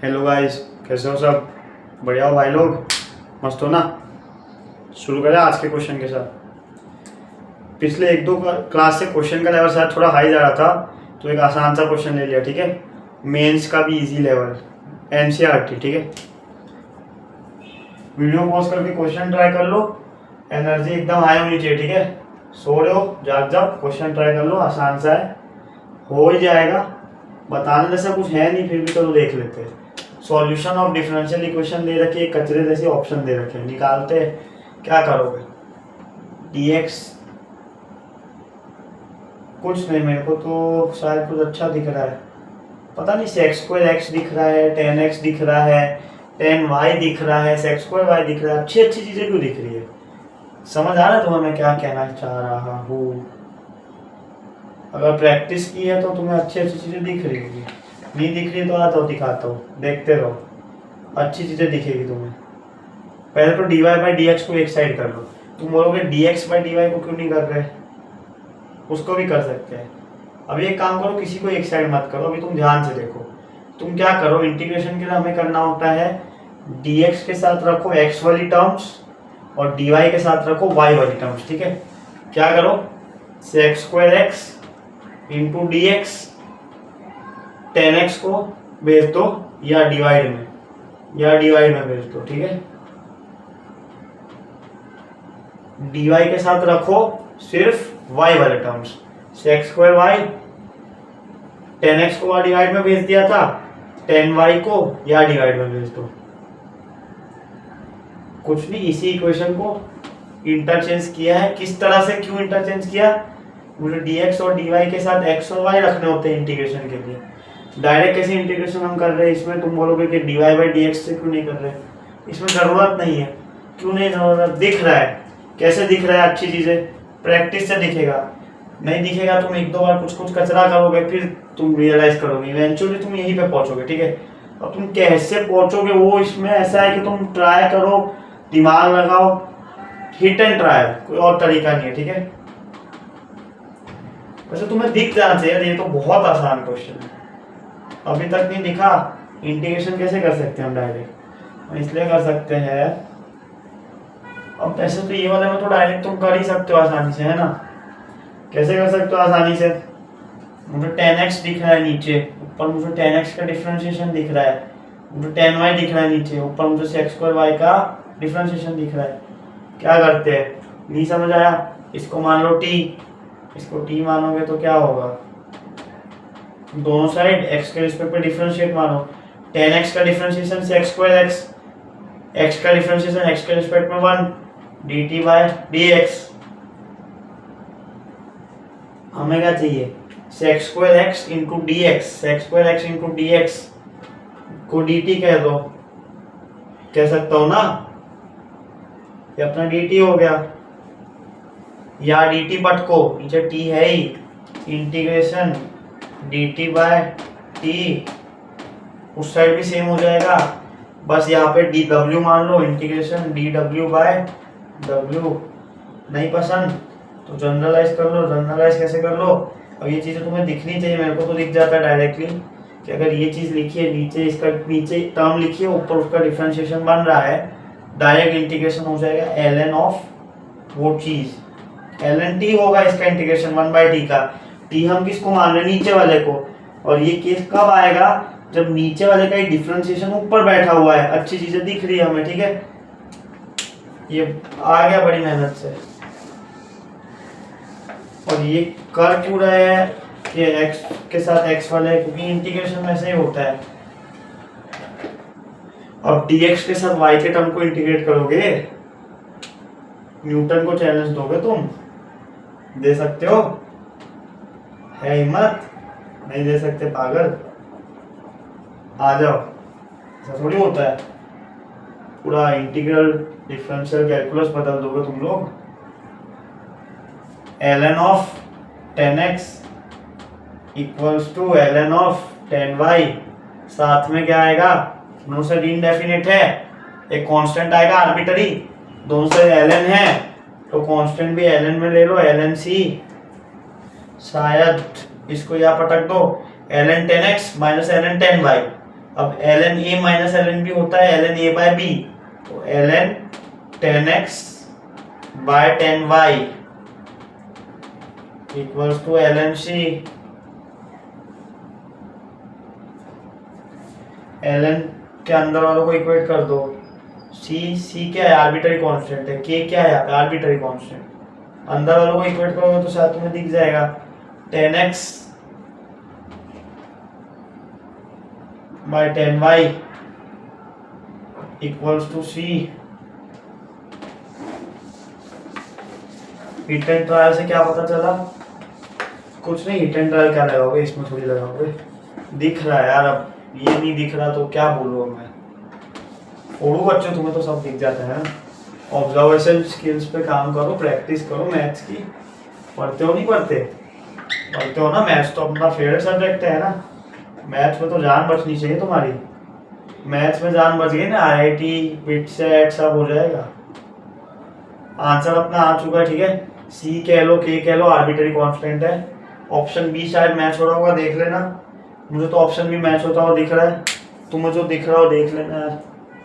Hello guys, कैसे हो सब? बढ़िया हो भाई लोग? मस्त हो ना? शुरू करें आज के क्वेश्चन के साथ। पिछले एक दो क्लास से क्वेश्चन का लेवल शायद थोड़ा हाई जा रहा था, तो एक आसान सा क्वेश्चन ले लिया, ठीक है? मेंस का भी इजी लेवल, एनसीईआरटी, ठीक है? वीडियो पॉज करके क्वेश्चन ट्राई कर लो। एनर्जी एकदम हाई होनी चाहिए, ठीक है? सो रहे हो, जाग जाओ, क्वेश्चन ट्राई कर लो, आसान सा है, हो ही जाएगा। बताने जैसा कुछ है नहीं, फिर भी चलो देख लेते हैं। सॉल्यूशन ऑफ डिफरेंशियल इक्वेशन दे रखी है, कचरे जैसे ऑप्शन दे रखे हैं, निकालते हैं। क्या करोगे? dx कुछ नहीं, मेरे को तो शायद कुछ अच्छा दिख रहा है, पता नहीं, sec स्क्वायर एक्स दिख रहा है, 10x दिख रहा है, 10y दिख रहा है, sec स्क्वायर y दिख रहा है। अच्छी अच्छी चीजें क्यों दिख रही है? समझ आ रहा है तुम्हें मैं क्या कहना चाह रहा हूँ? अगर प्रैक्टिस की है तो तुम्हें अच्छी अच्छी चीजें दिख रही होगी। नहीं दिख रही तो आता हूँ, दिखाता हूँ, देखते रहो, अच्छी चीजें दिखेगी तुम्हें। पहले तो dy बाई डी को एक साइड कर लो। तुम बोलोगे dx बाई डी को क्यों नहीं कर रहे? उसको भी कर सकते हैं। अभी एक काम करो, किसी को एक साइड मत करो, अभी तुम ध्यान से देखो। तुम क्या करो, इंटीग्रेशन के लिए हमें करना होता है dx के साथ रखो x वाली टर्म्स और dy के साथ रखो y वाली टर्म्स, ठीक है? क्या करो, sec square x into D x, 10x को भेज दो या डिवाइड में भेज दो, ठीक है? dy के साथ रखो सिर्फ y वाले terms, sec square y, 10x को डिवाइड में भेज दिया था, 10y को या डिवाइड में भेज दो। कुछ नहीं, इसी इक्वेशन को इंटरचेंज किया है। किस तरह से, क्यों इंटरचेंज किया? मुझे dx और dy के साथ x और y रखने होते हैं इंटीग्रेशन के लिए। डायरेक्ट कैसे इंटीग्रेशन हम कर रहे हैं इसमें? तुम बोलोगे कि dy बाई dx से क्यों नहीं कर रहे? इसमें जरूरत नहीं है। क्यों नहीं जरूरत? दिख रहा है। कैसे दिख रहा है? अच्छी चीजें प्रैक्टिस से दिखेगा। नहीं दिखेगा, तुम एक दो बार कुछ कुछ कचरा करोगे, फिर तुम रियलाइज करोगे, इवेंचुअली तुम यहीं पे पहुंचोगे, ठीक है? अब तुम कैसे पहुंचोगे वो इसमें ऐसा है कि तुम ट्राई करो, दिमाग लगाओ, हिट एंड ट्रायल, कोई और तरीका नहीं है, ठीक है? वैसे तुम्हें दिख जाना चाहिए, ये तो बहुत आसान क्वेश्चन है। अभी तक नहीं दिखा? इंटीग्रेशन कैसे कर सकते हैं हम डायरेक्ट? इसलिए कर सकते हैं, अब ऐसे तो ये वाले में तो डायरेक्ट तुम कर ही सकते हो आसानी से, है ना? कैसे कर सकते हो आसानी से? मुझे 10x दिख रहा है नीचे, ऊपर मुझे 10x का डिफरेंशिएशन दिख रहा है, मुझे 10y दिख रहा है नीचे, ऊपर मुझे sec स्क्वायर y का डिफरेंशिएशन दिख रहा है। क्या करते हैं? नहीं समझ आया? इसको मान लो t, इसको t मानोगे तो क्या होगा? दोनों साइड x के रिस्पेक्ट पे डिफरेंशिएट मानो। 10x का differentiation sec square x, x का डिफरेंशिएशन x के रिस्पेक्ट में 1 dt बाय dx। हमें क्या चाहिए? sec square x into D x, sec square x into D x को dt कह दो, कह सकता हूँ ना? ये अपना dt हो गया, या dt पटको, नीचे t है ही, इंटीग्रेशन dt बाय t, उस साइड भी सेम हो जाएगा, बस यहाँ पे dw मान लो, इंटीग्रेशन dw बाय w। नहीं पसंद तो जनरलाइज कर लो। जनरलाइज कैसे कर लो? अब ये चीजें तुम्हें दिखनी चाहिए, मेरे को तो दिख जाता है डायरेक्टली कि अगर ये चीज लिखी है नीचे, इसका नीचे टर्म लिखी है, ऊपर उसका डिफरेंशिएशन बन रहा है, डायरेक्ट इंटीग्रेशन हो जाएगा ln ऑफ वो चीज, ln t होगा इसका इंटीग्रेशन 1/t का। t हम किसको मान रहे हैं? नीचे वाले को। और ये केस कब आएगा? जब नीचे वाले का डिफरेंशिएशन ऊपर बैठा हुआ है। अच्छी चीजें दिख रही है हमें, ठीक है? ये आ गया बड़ी मेहनत से। और ये कर क्यों रहे हैं कि x के साथ x वाले? क्योंकि इंटीग्रेशन में ऐसे ही होता है। अब dx के साथ y के टर्म को इंटीग्रेट करोगे, न्यूटन को चैलेंज दोगे तुम? दे सकते हो? है हिम्मत? नहीं दे सकते पागल, आ जाओ। ऐसा थोड़ी होता है, पूरा इंटीग्रल डिफरेंशियल कैलकुलस बदल दोगे तुम लोग। ln of 10x equals to ln of 10y, साथ में क्या आएगा? दोनों साइड इनडेफिनिट है, एक कांस्टेंट आएगा आर्बिट्ररी, दोनों साइड ln है तो कांस्टेंट भी ln में ले लो, ln c, शायद इसको यहाँ पटक दो, ln 10x minus ln 10y, अब ln a minus ln b होता है ln a बाय b, तो ln 10x by 10y equals to ln c। ln के अंदर वालों को इक्वेट कर दो। c क्या है, आर्बिट्ररी कांस्टेंट है। k क्या है, आर्बिट्ररी कांस्टेंट। अंदर वालों को इक्वेट करोगे तो साथ में दिख जाएगा 10x by 10y equals to c। Hit and trial से क्या पता चला? कुछ नहीं, हिट एंड ट्रायल क्या लगाओगे, इसमें थोड़ी लगाओगे। दिख रहा है यार, अब ये नहीं दिख रहा तो क्या बोलूँ मैं। ओड़ू बच्चों, तुम्हें तो सब दिख जाता है ना। ऑब्जर्वेशन स्किल्स पे काम करो, प्रैक्टिस करो मैथ्स की। पढ़ते हो नहीं पढ़ते? पढ़ते हो ना, मैथ्स तो अपना फेवरेट सब्जेक्ट है ना। मैथ्स में तो जान बचनी चाहिए तुम्हारी। मैथ्स में जान बच गई ना, आईआईटी बिट सेट सब हो जाएगा। आंसर अपना आ चुका है, ठीक है। सी कह लो, के कह लो, आर्बिट्ररी कांस्टेंट है। ऑप्शन बी शायद मैच हो रहा होगा, देख लेना। मुझे तो ऑप्शन बी मैच होता हुआ दिख रहा है। तुम्हें जो दिख रहा हो देख लेना यार,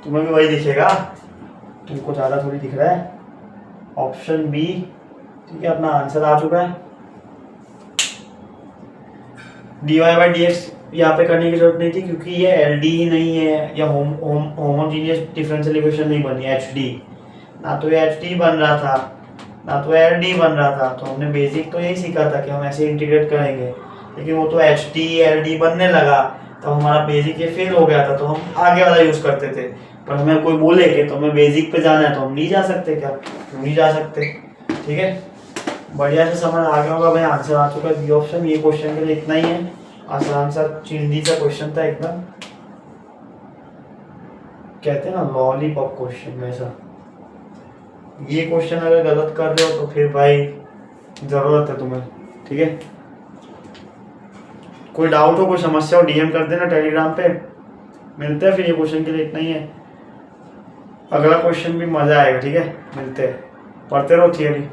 तुम्हें भी वही दिखेगा, तुमको ज़्यादा थोड़ी दिख रहा है। ऑप्शन बी, ठीक है, अपना आंसर आ चुका है। dy बाई डी एक्स यहाँ पे करने की जरूरत नहीं थी, क्योंकि ये एल डी ही नहीं है, या होमोजीनियस डिफरेंशियल इक्वेशन नहीं बनी एच डी। ना तो ये एच डी बन रहा था, ना तो एल डी बन रहा था। तो हमने बेसिक तो यही सीखा था कि हम ऐसे इंटीग्रेट करेंगे, लेकिन वो तो एच डी एल डी बनने लगा तो हमारा बेसिक ये फेल हो गया था, तो हम आगे वाला यूज़ करते थे। पर हमें कोई बोले कि तो हमें बेसिक पे जाना है, तो हम नहीं जा सकते क्या? क्यों नहीं जा सकते? ठीक है, बढ़िया से समझ आ गया होगा भाई। आंसर आ चुका है बी ऑप्शन। ये क्वेश्चन के लिए इतना ही है, आसान सा चिंदी सा क्वेश्चन था एकदम। कहते हैं ना लॉलीपॉप क्वेश्चन वैसा। ये क्वेश्चन अगर गलत कर रहे हो तो फिर भाई जरूरत है तुम्हें, ठीक है। कोई डाउट हो, कोई समस्या हो, डीएम कर देना टेलीग्राम पे। मिलते हैं फिर, ये क्वेश्चन के लिए इतना ही है। अगला क्वेश्चन भी मजा आएगा, ठीक है। मिलते हैं, पढ़ते रहो थियरी।